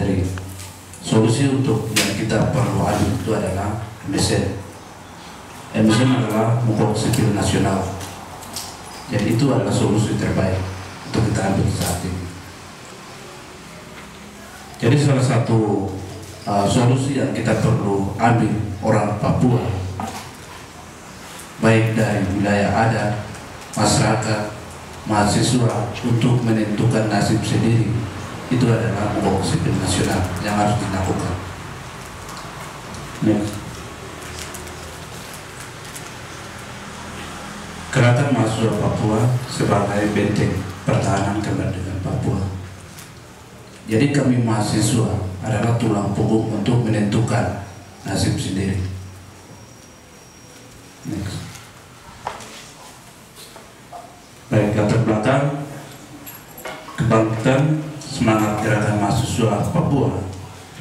materi. Solusi untuk yang kita perlu ambil itu adalah MSN. MSN adalah Muka Sipil Nasional. Jadi itu adalah solusi terbaik untuk kita ambil saat ini. Jadi salah satu solusi yang kita perlu ambil orang Papua, baik dari wilayah adat, masyarakat, mahasiswa, untuk menentukan nasib sendiri, itu adalah Muka Sipil Nasional yang harus dilakukan. Gerakan Mahasiswa Papua sebagai benteng pertahanan kemerdekaan Papua. Jadi kami mahasiswa adalah tulang punggung untuk menentukan nasib sendiri. Next. Baik, latar belakang kebangkitan semangat gerakan mahasiswa Papua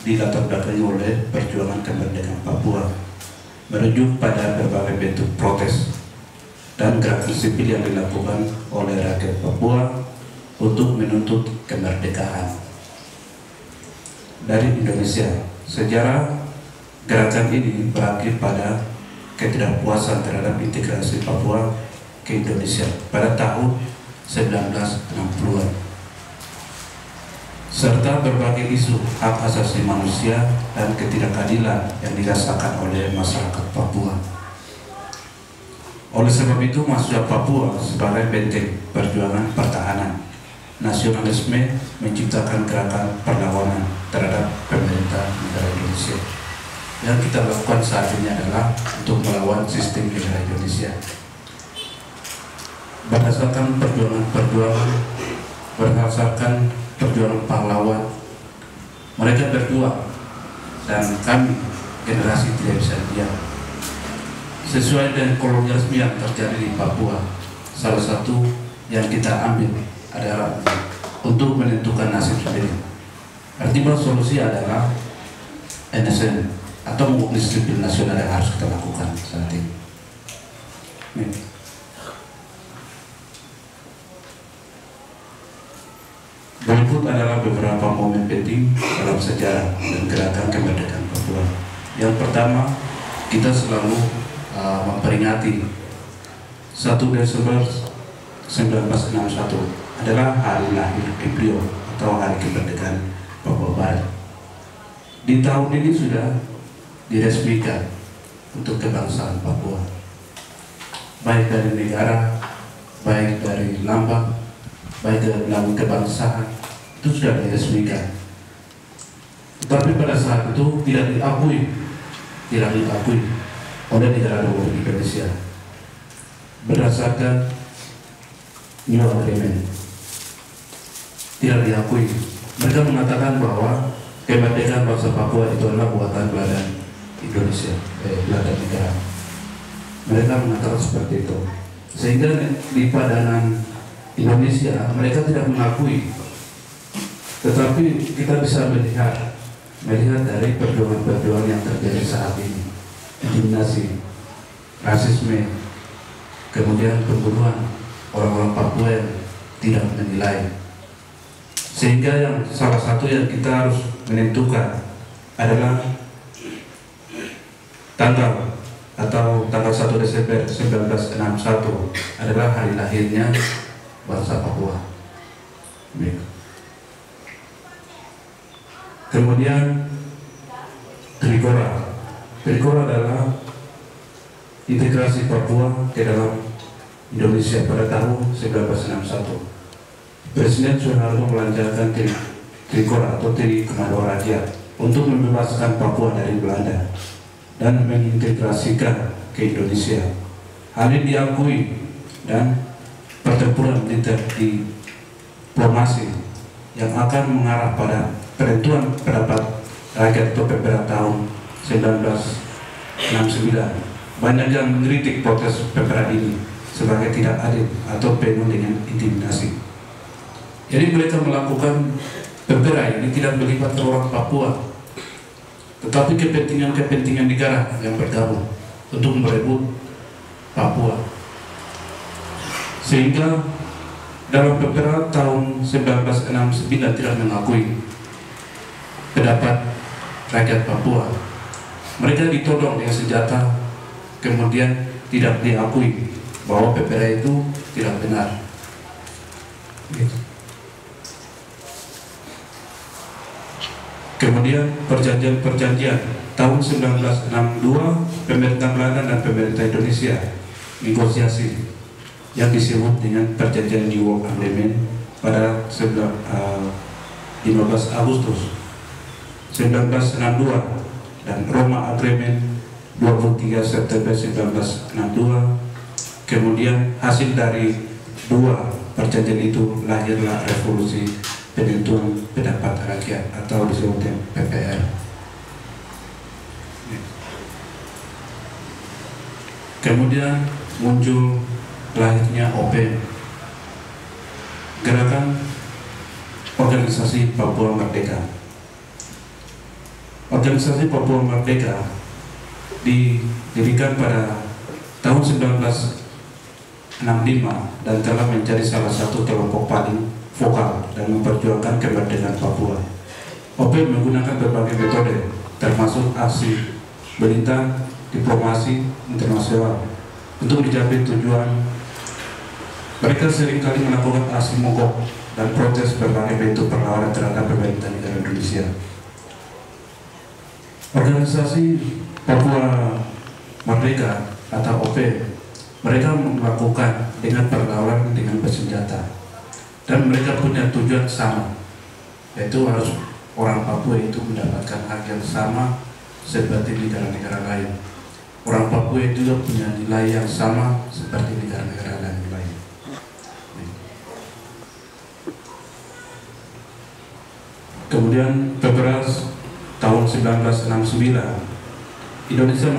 dilatar belakangi oleh perjuangan kemerdekaan Papua, merujuk pada berbagai bentuk protes dan gerakan sipil yang dilakukan oleh rakyat Papua untuk menuntut kemerdekaan dari Indonesia. Sejarah gerakan ini berakhir pada ketidakpuasan terhadap integrasi Papua ke Indonesia pada tahun 1960-an, serta berbagai isu hak asasi manusia dan ketidakadilan yang dirasakan oleh masyarakat Papua. Oleh sebab itu, mahasiswa Papua sebagai benteng perjuangan pertahanan nasionalisme menciptakan gerakan perlawanan terhadap pemerintah negara Indonesia. Yang kita lakukan saat ini adalah untuk melawan sistem negara Indonesia. Berdasarkan perjuangan pahlawan, mereka berjuang dan kami generasi tidak bisa diam. Sesuai dengan kolonialisme yang terjadi di Papua, salah satu yang kita ambil adalah untuk menentukan nasib sendiri. Artinya solusi adalah MSN atau Muka Sipil Nasional yang harus kita lakukan saat ini. Berikut adalah beberapa momen penting dalam sejarah dan gerakan kemerdekaan Papua. Yang pertama, kita selalu memperingati 1 Desember 1961 adalah hari lahir Embryo atau hari kemerdekaan Papua Barat. Di tahun ini sudah diresmikan untuk kebangsaan Papua, baik dari negara, baik dari lambang, baik dari lambang kebangsaan, itu sudah diresmikan. Tetapi pada saat itu tidak diakui oleh negara Republik Indonesia berdasarkan New Agreement. Tidak diakui. Mereka mengatakan bahwa kemerdekaan bangsa Papua itu adalah buatan Belanda Indonesia, Belanda negara. Mereka mengatakan seperti itu. Sehingga di padanan Indonesia mereka tidak mengakui. Tetapi kita bisa melihat dari perjuangan-perjuangan yang terjadi saat ini. Intimidasi, rasisme, kemudian pembunuhan orang-orang Papua yang tidak menilai. Sehingga yang salah satu yang kita harus menentukan adalah tanggal 1 Desember 1961 adalah hari lahirnya bangsa Papua. Kemudian Trikora adalah integrasi Papua ke dalam Indonesia pada tahun 1961. Presiden Soeharto melancarkan Trikora atau Tri Komando Raja untuk membebaskan Papua dari Belanda dan mengintegrasikan ke Indonesia. Hal ini diakui dan pertempuran militer diplomasi yang akan mengarah pada penentuan pendapat rakyat atau PPR tahun 1969. Banyak yang mengkritik protes PPR ini sebagai tidak adil atau penuh dengan intimidasi. Jadi mereka melakukan PPR ini tidak melibatkan orang Papua, tetapi kepentingan negara yang bergabung untuk merebut Papua. Sehingga dalam PPR tahun 1969 tidak mengakui pendapat rakyat Papua. Mereka ditodong dengan senjata, kemudian tidak diakui bahwa PPRA itu tidak benar. Kemudian perjanjian tahun 1962, pemerintah Belanda dan pemerintah Indonesia negosiasi yang disebut dengan perjanjian New York Agreement pada 15 Agustus 1962 dan Roma Agreement 23 September 1962. Kemudian hasil dari dua perjanjian itu lahirlah revolusi penentuan pendapat rakyat atau disebut PPR. Kemudian muncul lahirnya OPM, Gerakan Organisasi Papua Merdeka. Organisasi Papua Merdeka didirikan pada tahun 1965 dan telah menjadi salah satu kelompok paling vokal dan memperjuangkan kemerdekaan Papua. OPM menggunakan berbagai metode, termasuk aksi berintang, diplomasi internasional untuk mencapai tujuan. Mereka seringkali melakukan aksi mogok dan protes berbagai bentuk perlawanan terhadap pemerintah negara Indonesia. Organisasi Papua Merdeka atau OPM, mereka melakukan dengan perlawanan dengan bersenjata, dan mereka punya tujuan sama, yaitu harus orang Papua itu mendapatkan hak yang sama seperti negara-negara lain. Orang Papua juga punya nilai yang sama seperti negara-negara lain. Kemudian Februari tahun 1969, Indonesia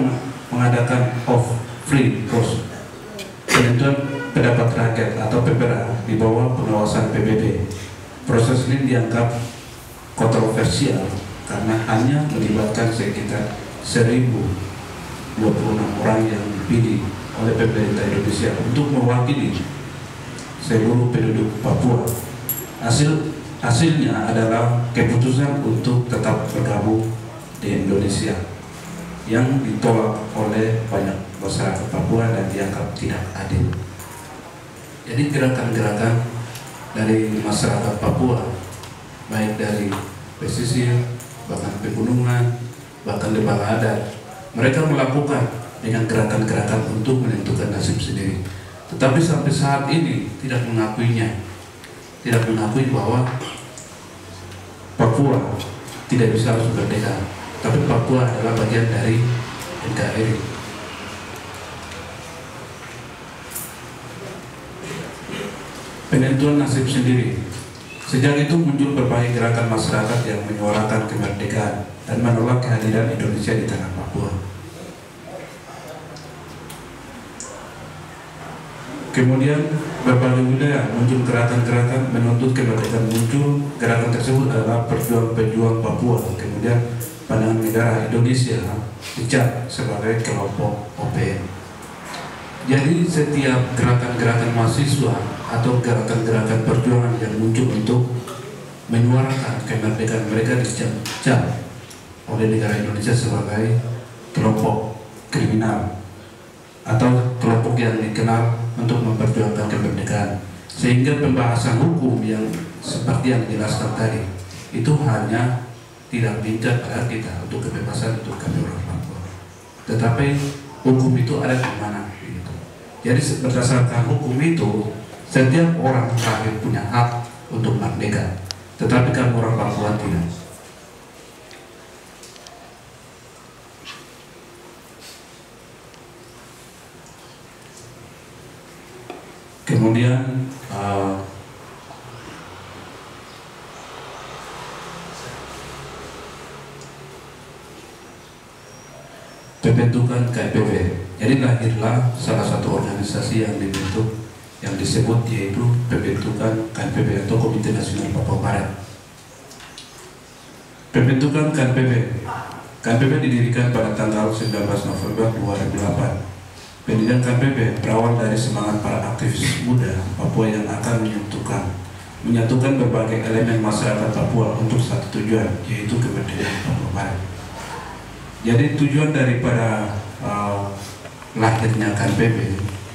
mengadakan Free Press, penentuan pendapat rakyat atau PPRA di bawah pengawasan PBB. Proses ini dianggap kontroversial karena hanya melibatkan sekitar 1.026 orang yang dipilih oleh pemerintah Indonesia untuk mewakili seluruh penduduk Papua. Hasilnya adalah keputusan untuk tetap bergabung di Indonesia yang ditolak oleh banyak masyarakat Papua dan dianggap tidak adil. Jadi gerakan-gerakan dari masyarakat Papua, baik dari pesisir, bahkan pegunungan, bahkan di bawah adat, mereka melakukan dengan gerakan-gerakan untuk menentukan nasib sendiri. Tetapi sampai saat ini tidak mengakuinya, tidak mengakui bahwa Papua tidak bisa harus merdeka, tapi Papua adalah bagian dari NKRI. Penentuan nasib sendiri. Sejak itu muncul berbagai gerakan masyarakat yang menyuarakan kemerdekaan dan menolak kehadiran Indonesia di tanah Papua. Kemudian berbagai wilayah muncul gerakan-gerakan menuntut kemerdekaan. Muncul gerakan tersebut adalah pejuang Papua. Kemudian pandangan negara Indonesia dicap sebagai kelompok OPM. Jadi setiap gerakan-gerakan mahasiswa atau gerakan-gerakan perjuangan yang muncul untuk menyuarakan kemerdekaan, mereka dicap oleh negara Indonesia sebagai kelompok kriminal atau kelompok yang dikenal untuk memperjuangkan kemerdekaan. Sehingga pembahasan hukum yang seperti yang dijelaskan tadi itu hanya tidak bincang pada kita untuk kebebasan untuk kami orang Papua, tetapi hukum itu ada di mana gitu. Jadi berdasarkan hukum itu setiap orang lahir punya hak untuk merdeka, tetapi kami orang Papua tidak. Kemudian pembentukan KNPB. Jadi lahirlah salah satu organisasi yang dibentuk, yang disebut yaitu pembentukan KNPB atau Komite Nasional Papua Barat. Pembentukan KNPB didirikan pada tanggal 19 November 2008. Pendirian KNPB berawal dari semangat para aktivis muda Papua yang akan menentukan menyatukan berbagai elemen masyarakat Papua untuk satu tujuan, yaitu kemerdekaan Papua Barat. Jadi tujuan daripada lahirnya KNPB,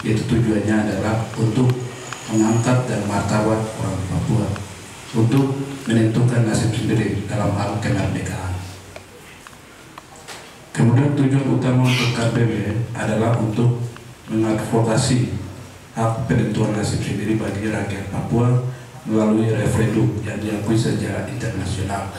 yaitu tujuannya adalah untuk mengangkat dan martabat orang Papua, untuk menentukan nasib sendiri dalam hal kemerdekaan. Kemudian tujuan utama untuk KNPB adalah untuk mengadvokasi hak penentuan nasib sendiri bagi rakyat Papua melalui referendum yang diakui secara internasional.